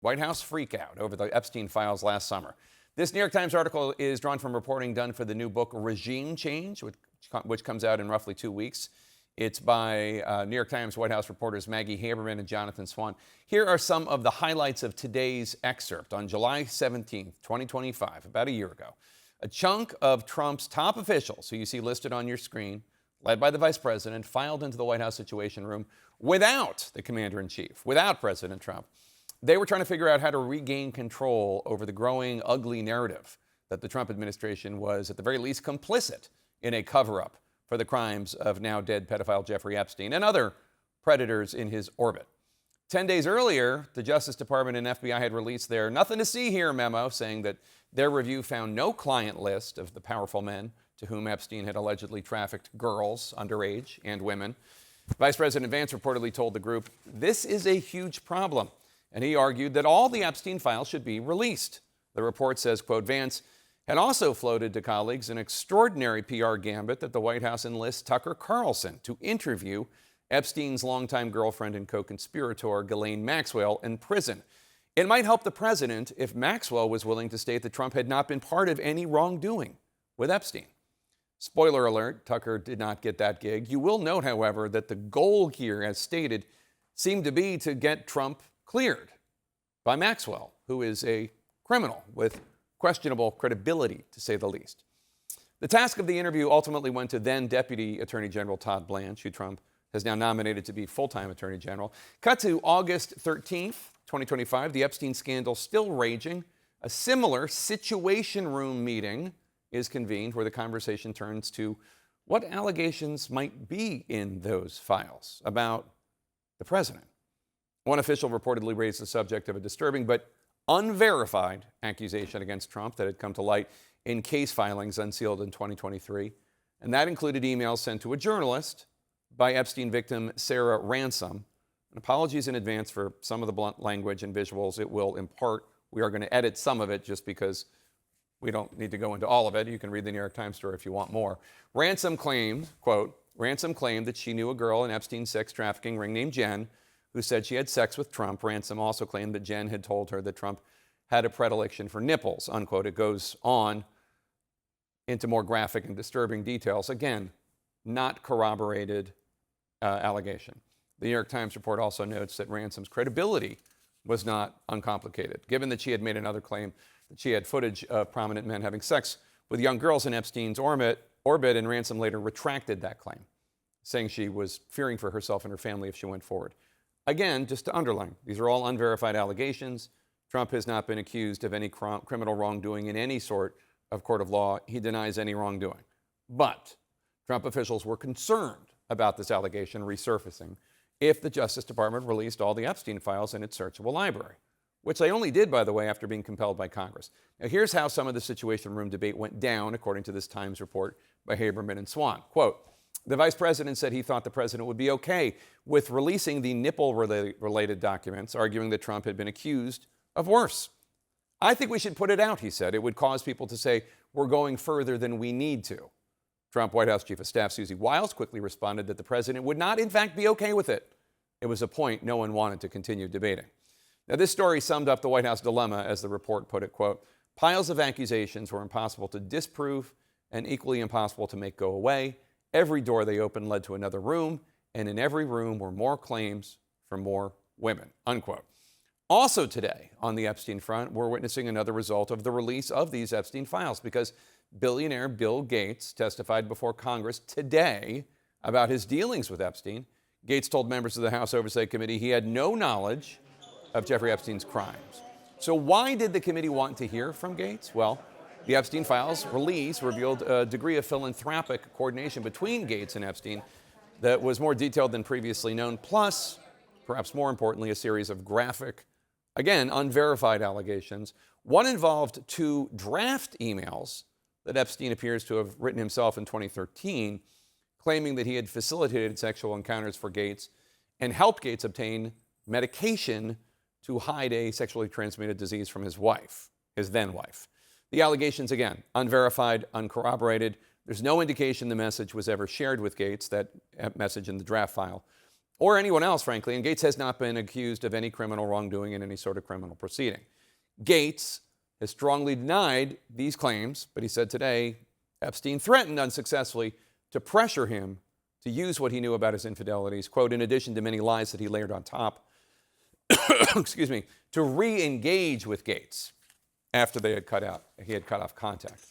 White House freakout over the Epstein files last summer. This New York Times article is drawn from reporting done for the new book Regime Change, which comes out in roughly 2 weeks. It's by New York Times White House reporters Magi Haberman and Jonathan Swan. Here are some of the highlights of today's excerpt. On July 17th, 2025, about a year ago, a chunk of Trump's top officials, who you see listed on your screen, led by the vice president, filed into the White House Situation Room without the commander-in-chief, without President Trump. They were trying to figure out how to regain control over the growing ugly narrative that the Trump administration was, at the very least, complicit in a cover-up for the crimes of now dead pedophile Jeffrey Epstein and other predators in his orbit. 10 days earlier, the Justice Department and FBI had released their "Nothing to See Here" memo, saying that their review found no client list of the powerful men to whom Epstein had allegedly trafficked girls, underage, and women. Vice President Vance reportedly told the group, "This is a huge problem," and he argued that all the Epstein files should be released. The report says, quote, Vance had also floated to colleagues an extraordinary PR gambit that the White House enlists Tucker Carlson to interview Epstein's longtime girlfriend and co-conspirator, Ghislaine Maxwell, in prison. It might help the president if Maxwell was willing to state that Trump had not been part of any wrongdoing with Epstein. Spoiler alert, Tucker did not get that gig. You will note, however, that the goal here, as stated, seemed to be to get Trump cleared by Maxwell, who is a criminal with questionable credibility, to say the least. The task of the interview ultimately went to then Deputy Attorney General Todd Blanche, who Trump has now nominated to be full-time Attorney General. Cut to August 13th, 2025, the Epstein scandal still raging. A similar Situation Room meeting is convened where the conversation turns to what allegations might be in those files about the president. One official reportedly raised the subject of a disturbing but unverified accusation against Trump that had come to light in case filings unsealed in 2023, and that included emails sent to a journalist by Epstein victim Sarah Ransom. And apologies in advance for some of the blunt language and visuals it will impart. We are going to edit some of it just because we don't need to go into all of it. You can read the New York Times story if you want more. Ransom claimed, quote, Ransom claimed that she knew a girl in Epstein's sex trafficking ring named Jen, who said she had sex with Trump. Ransom also claimed that Jen had told her that Trump had a predilection for nipples, unquote. It goes on into more graphic and disturbing details. Again, not corroborated allegation. The New York Times report also notes that Ransom's credibility was not uncomplicated, given that she had made another claim that she had footage of prominent men having sex with young girls in Epstein's orbit, and Ransom later retracted that claim, saying she was fearing for herself and her family if she went forward. Again, just to underline, these are all unverified allegations. Trump has not been accused of any criminal wrongdoing in any sort of court of law. He denies any wrongdoing. But Trump officials were concerned about this allegation resurfacing if the Justice Department released all the Epstein files in its searchable library, which they only did, by the way, after being compelled by Congress. Now, here's how some of the Situation Room debate went down, according to this Times report by Haberman and Swan. Quote, the vice president said he thought the president would be okay with releasing the nipple-related documents, arguing that Trump had been accused of worse. I think we should put it out, he said. It would cause people to say, we're going further than we need to. Trump White House Chief of Staff Susie Wiles quickly responded that the president would not, in fact, be okay with it. It was a point no one wanted to continue debating. Now, this story summed up the White House dilemma, as the report put it, quote, piles of accusations were impossible to disprove and equally impossible to make go away. Every door they opened led to another room, and in every room were more claims for more women, unquote. Also today, on the Epstein front, we're witnessing another result of the release of these Epstein files, because billionaire Bill Gates testified before Congress today about his dealings with Epstein. Gates told members of the House Oversight Committee he had no knowledge of Jeffrey Epstein's crimes. So why did the committee want to hear from Gates? Well, the Epstein files release revealed a degree of philanthropic coordination between Gates and Epstein that was more detailed than previously known, plus, perhaps more importantly, a series of graphic, again, unverified allegations. One involved 2 draft emails that Epstein appears to have written himself in 2013, claiming that he had facilitated sexual encounters for Gates and helped Gates obtain medication to hide a sexually transmitted disease from his wife, his then wife. The allegations, again, unverified, uncorroborated. There's no indication the message was ever shared with Gates, that message in the draft file, or anyone else, frankly, and Gates has not been accused of any criminal wrongdoing in any sort of criminal proceeding. Gates has strongly denied these claims, but he said today Epstein threatened unsuccessfully to pressure him to use what he knew about his infidelities, quote, in addition to many lies that he layered on top, excuse me, to re-engage with Gates after he had cut off contact.